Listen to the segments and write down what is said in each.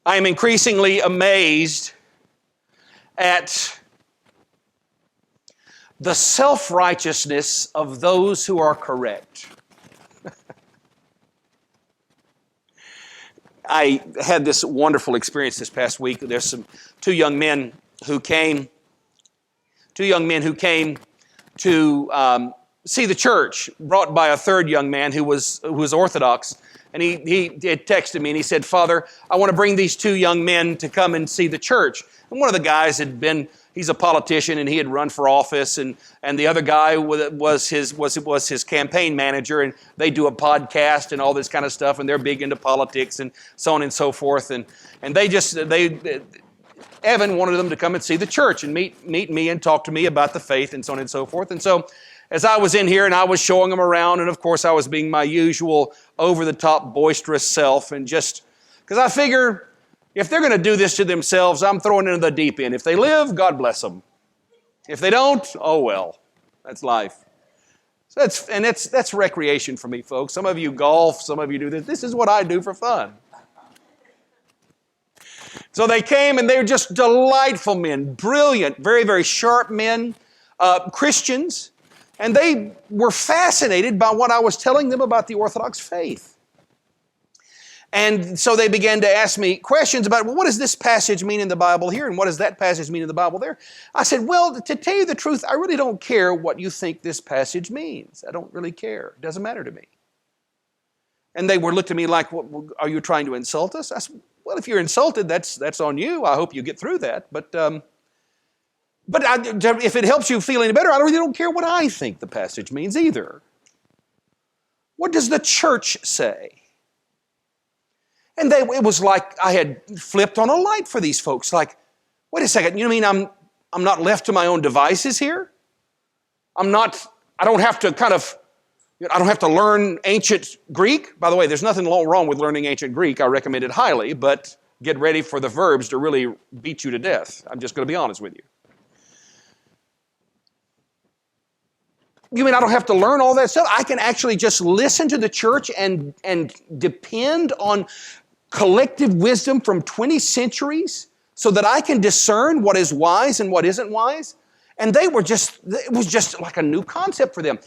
I am increasingly amazed at the self-righteousness of those who are correct. I had this wonderful experience this past week. There's two young men who came to see the church, brought by a third young man who was Orthodox. And he had texted me and he said, "Father, I want to bring these two young men to come and see the church." And one of the guys he's a politician and he had run for office, and the other guy was his campaign manager, and they do a podcast and all this kind of stuff, and they're big into politics and so on and so forth. And Evan wanted them to come and see the church and meet me and talk to me about the faith and so on and so forth. And so as I was in here and I was showing them around, and of course I was being my usual over-the-top boisterous self, and just because I figure if they're going to do this to themselves, I'm throwing into the deep end. If they live, God bless them. If they don't, oh well, that's life. So that's recreation for me, folks. Some of you golf, some of you do this. This is what I do for fun. So they came, and they were just delightful men, brilliant, very, very sharp men, Christians. And they were fascinated by what I was telling them about the Orthodox faith. And so they began to ask me questions about, well, what does this passage mean in the Bible here? And what does that passage mean in the Bible there? I said, well, to tell you the truth, I really don't care what you think this passage means. I don't really care. It doesn't matter to me. And they looked at me like, well, are you trying to insult us? I said, well, if you're insulted, that's on you. I hope you get through that. But if it helps you feel any better, I really don't care what I think the passage means either. What does the church say? And it was like I had flipped on a light for these folks. Like, wait a second, you mean I'm not left to my own devices here? I don't have to learn ancient Greek. By the way, there's nothing wrong with learning ancient Greek. I recommend it highly, but get ready for the verbs to really beat you to death. I'm just going to be honest with you. You mean I don't have to learn all that stuff? I can actually just listen to the church and depend on collective wisdom from 20 centuries so that I can discern what is wise and what isn't wise? And it was just like a new concept for them.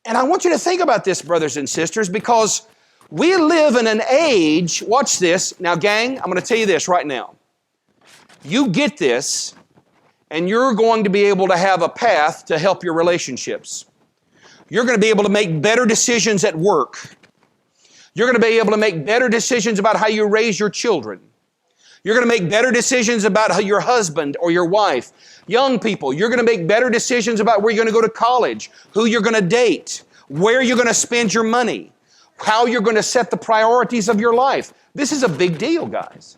And I want you to think about this, brothers and sisters, because we live in an age, watch this. Now, gang, I'm going to tell you this right now. You get this, and you're going to be able to have a path to help your relationships. You're going to be able to make better decisions at work. You're going to be able to make better decisions about how you raise your children. You're going to make better decisions about how your husband or your wife. Young people, you're going to make better decisions about where you're going to go to college, who you're going to date, where you're going to spend your money, how you're going to set the priorities of your life. This is a big deal, guys.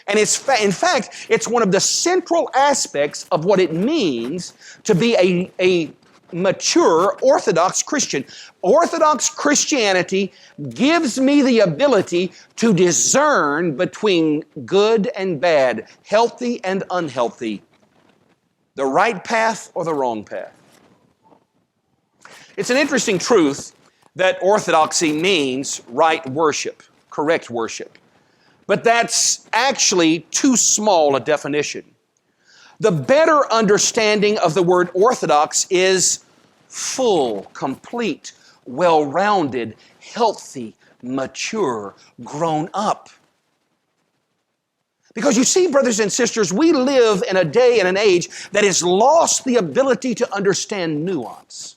And in fact, it's one of the central aspects of what it means to be a mature Orthodox Christian. Orthodox Christianity gives me the ability to discern between good and bad, healthy and unhealthy, the right path or the wrong path. It's an interesting truth that orthodoxy means right worship, correct worship. But that's actually too small a definition. The better understanding of the word orthodox is full, complete, well-rounded, healthy, mature, grown up. Because you see, brothers and sisters, we live in a day and an age that has lost the ability to understand nuance.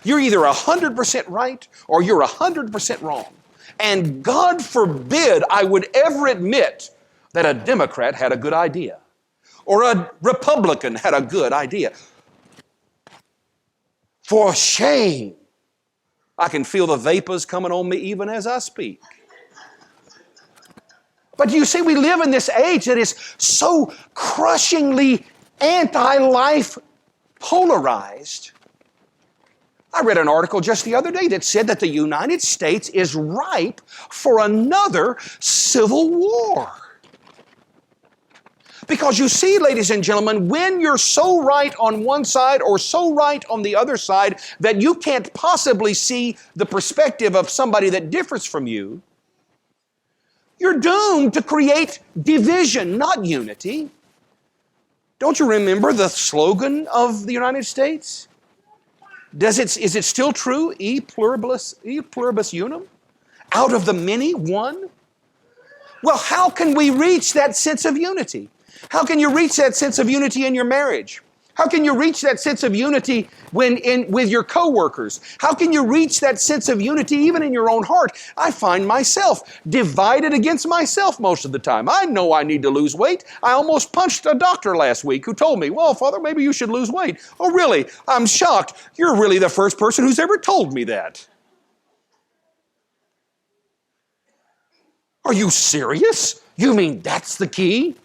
You're either 100% right or you're 100% wrong. And God forbid I would ever admit that a Democrat had a good idea or a Republican had a good idea. For shame. I can feel the vapors coming on me even as I speak. But you see, we live in this age that is so crushingly anti-life polarized. I read an article just the other day that said that the United States is ripe for another civil war. Because you see, ladies and gentlemen, when you're so right on one side or so right on the other side that you can't possibly see the perspective of somebody that differs from you, You're doomed to create division, not unity. Don't you remember the slogan of the United States? Is it still true? E pluribus unum? Out of the many, one? Well, how can we reach that sense of unity? How can you reach that sense of unity in your marriage? How can you reach that sense of unity with your coworkers? How can you reach that sense of unity even in your own heart? I find myself divided against myself most of the time. I know I need to lose weight. I almost punched a doctor last week who told me, well, Father, maybe you should lose weight. Oh, really? I'm shocked. You're really the first person who's ever told me that. Are you serious? You mean that's the key?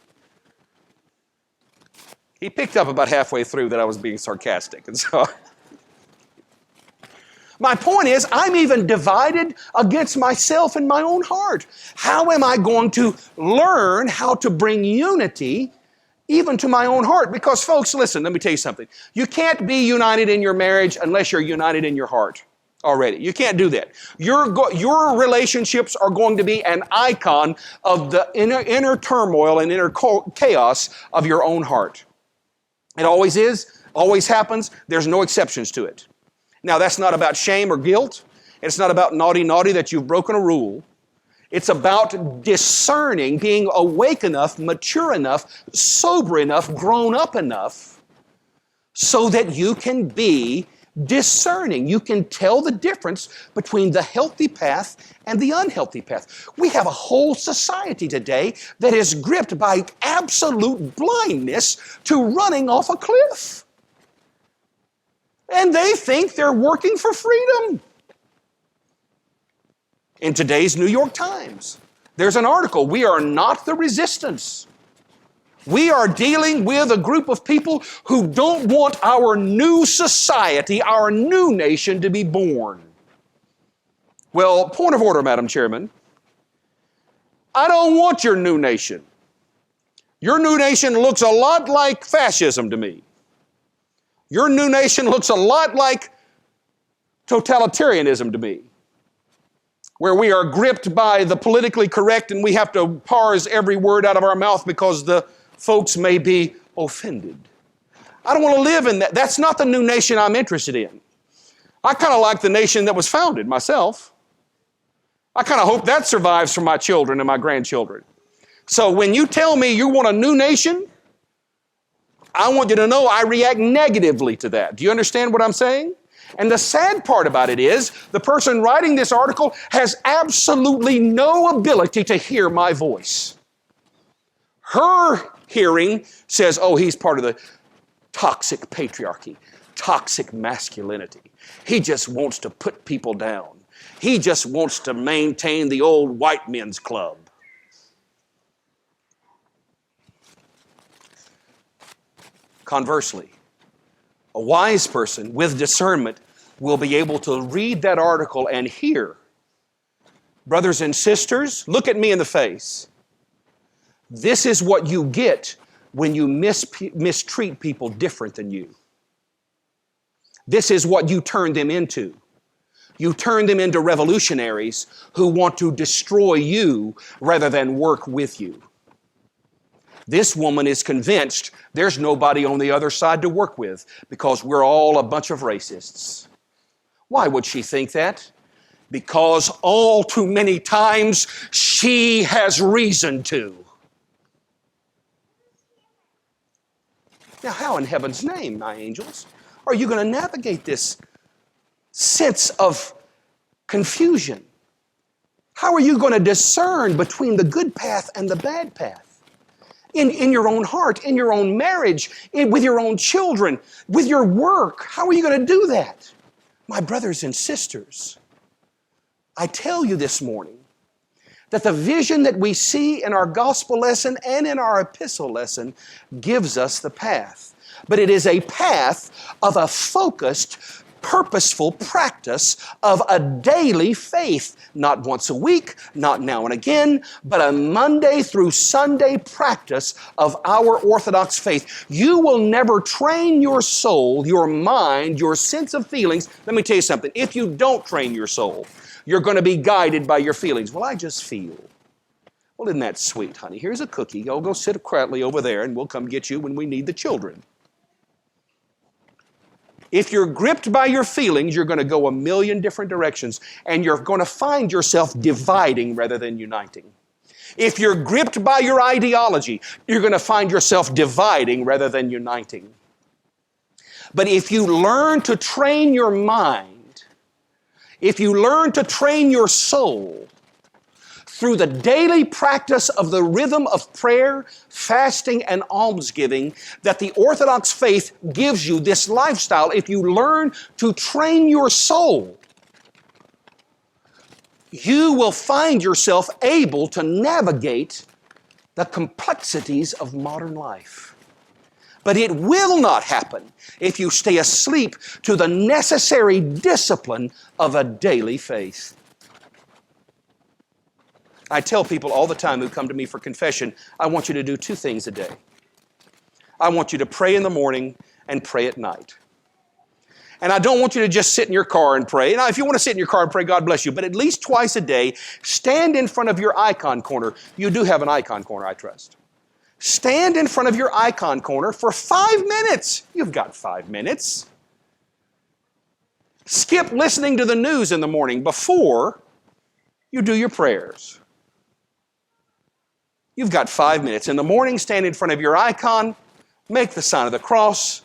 He picked up about halfway through that I was being sarcastic. And so my point is, I'm even divided against myself in my own heart. How am I going to learn how to bring unity even to my own heart? Because folks, listen, let me tell you something. You can't be united in your marriage unless you're united in your heart already. You can't do that. Your relationships are going to be an icon of the inner turmoil and inner chaos of your own heart. It always is, always happens. There's no exceptions to it. Now, that's not about shame or guilt. It's not about naughty that you've broken a rule. It's about discerning, being awake enough, mature enough, sober enough, grown up enough, so that you can be discerning. You can tell the difference between the healthy path and the unhealthy path. We have a whole society today that is gripped by absolute blindness to running off a cliff. And they think they're working for freedom. In today's New York Times, there's an article, "We are not the resistance. We are dealing with a group of people who don't want our new society, our new nation to be born." Well, point of order, Madam Chairman. I don't want your new nation. Your new nation looks a lot like fascism to me. Your new nation looks a lot like totalitarianism to me, where we are gripped by the politically correct and we have to parse every word out of our mouth because the folks may be offended. I don't want to live in that. That's not the new nation I'm interested in. I kind of like the nation that was founded myself. I kind of hope that survives for my children and my grandchildren. So when you tell me you want a new nation, I want you to know I react negatively to that. Do you understand what I'm saying? And the sad part about it is the person writing this article has absolutely no ability to hear my voice. Her hearing says, oh, he's part of the toxic patriarchy, toxic masculinity. He just wants to put people down. He just wants to maintain the old white men's club. Conversely, a wise person with discernment will be able to read that article and hear, brothers and sisters, look at me in the face. This is what you get when you mistreat people different than you. This is what you turn them into. You turn them into revolutionaries who want to destroy you rather than work with you. This woman is convinced there's nobody on the other side to work with because we're all a bunch of racists. Why would she think that? Because all too many times she has reason to. Now, how in heaven's name, my angels, are you going to navigate this sense of confusion? How are you going to discern between the good path and the bad path? In your own heart, in your own marriage, with your own children, with your work. How are you going to do that? My brothers and sisters, I tell you this morning that the vision that we see in our gospel lesson and in our epistle lesson gives us the path. But it is a path of a focused, purposeful practice of a daily faith, not once a week, not now and again, but a Monday through Sunday practice of our Orthodox faith. You will never train your soul, your mind, your sense of feelings. Let me tell you something. If you don't train your soul, you're going to be guided by your feelings. Well, I just feel. Well, isn't that sweet, honey? Here's a cookie. Go sit quietly over there, and we'll come get you when we need the children. If you're gripped by your feelings, you're going to go a million different directions, and you're going to find yourself dividing rather than uniting. If you're gripped by your ideology, you're going to find yourself dividing rather than uniting. But if you learn to train your mind, if you learn to train your soul through the daily practice of the rhythm of prayer, fasting, and almsgiving that the Orthodox faith gives you, this lifestyle, if you learn to train your soul, you will find yourself able to navigate the complexities of modern life. But it will not happen if you stay asleep to the necessary discipline of a daily faith. I tell people all the time who come to me for confession, I want you to do 2 things a day. I want you to pray in the morning and pray at night. And I don't want you to just sit in your car and pray. Now, if you want to sit in your car and pray, God bless you. But at least twice a day, stand in front of your icon corner. You do have an icon corner, I trust. Stand in front of your icon corner for 5 minutes. You've got 5 minutes. Skip listening to the news in the morning before you do your prayers. You've got 5 minutes. In the morning, stand in front of your icon, make the sign of the cross.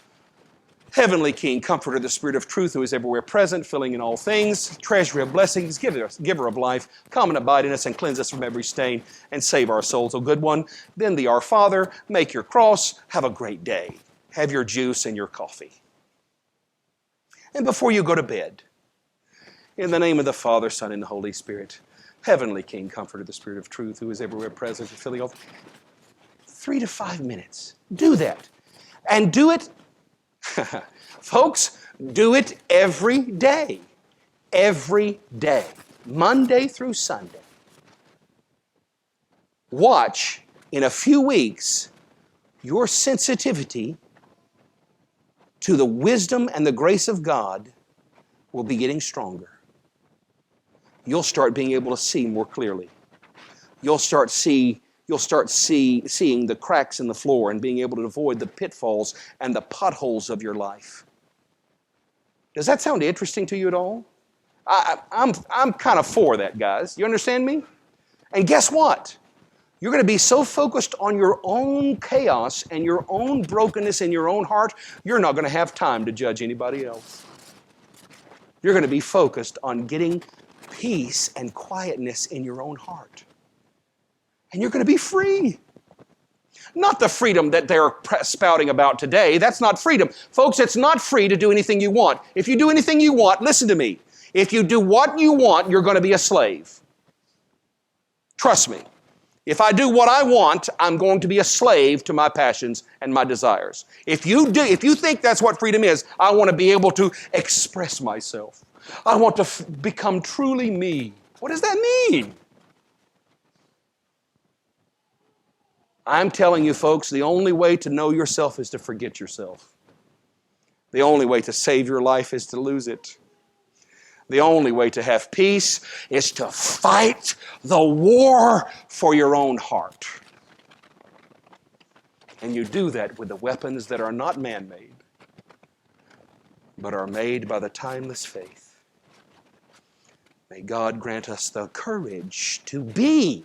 Heavenly King, Comforter, the Spirit of truth who is everywhere present, filling in all things, treasury of blessings, giver of life, come and abide in us and cleanse us from every stain and save our souls, O good one. Then the Our Father, make your cross, have a great day. Have your juice and your coffee. And before you go to bed, in the name of the Father, Son, and the Holy Spirit, Heavenly King, Comforter, the Spirit of truth who is everywhere present, filling all 3 to 5 minutes. Do that. And do it folks, do it every day. Every day. Monday through Sunday. Watch, in a few weeks, your sensitivity to the wisdom and the grace of God will be getting stronger. You'll start being able to see more clearly. You'll start seeing the cracks in the floor and being able to avoid the pitfalls and the potholes of your life. Does that sound interesting to you at all? I'm kind of for that, guys. You understand me? And guess what? You're going to be so focused on your own chaos and your own brokenness in your own heart, you're not going to have time to judge anybody else. You're going to be focused on getting peace and quietness in your own heart. And you're going to be free. Not the freedom that they're spouting about today. That's not freedom. Folks, it's not free to do anything you want. If you do anything you want, listen to me. If you do what you want, you're going to be a slave. Trust me. If I do what I want, I'm going to be a slave to my passions and my desires. If you think that's what freedom is, I want to be able to express myself. I want to become truly me. What does that mean? I'm telling you, folks, the only way to know yourself is to forget yourself. The only way to save your life is to lose it. The only way to have peace is to fight the war for your own heart. And you do that with the weapons that are not man-made, but are made by the timeless faith. May God grant us the courage to be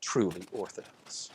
truly Orthodox.